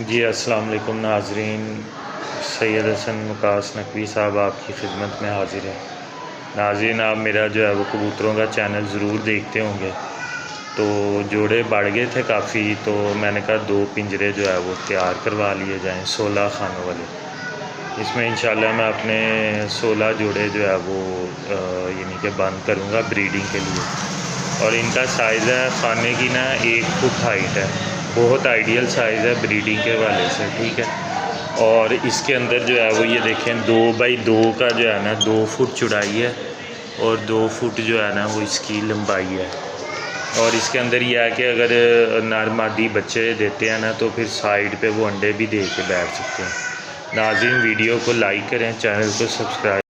جی السلام علیکم ناظرین، سید حسن مقاص نقوی صاحب آپ کی خدمت میں حاضر ہے۔ ناظرین، آپ میرا جو ہے وہ کبوتروں کا چینل ضرور دیکھتے ہوں گے، تو جوڑے بڑھ گئے تھے کافی، تو میں نے کہا 2 پنجرے جو ہے وہ تیار کروا لیے جائیں 16 خانوں والے۔ اس میں انشاءاللہ میں اپنے 16 جوڑے جو ہے وہ یعنی کہ بند کروں گا بریڈنگ کے لیے، اور ان کا سائز ہے خانے کی 1 فٹ ہائٹ ہے، بہت آئیڈیل سائز ہے بریڈنگ کے حوالے سے، ٹھیک ہے۔ اور اس کے اندر جو ہے وہ یہ دیکھیں 2x2 کا جو ہے 2 فٹ چوڑائی ہے اور 2 فٹ جو ہے وہ اس کی لمبائی ہے۔ اور اس کے اندر یہ ہے کہ اگر نر مادی بچے دیتے ہیں تو پھر سائیڈ پہ وہ انڈے بھی دے کے بیٹھ سکتے ہیں۔ ناظرین، ویڈیو کو لائک کریں، چینل کو سبسکرائب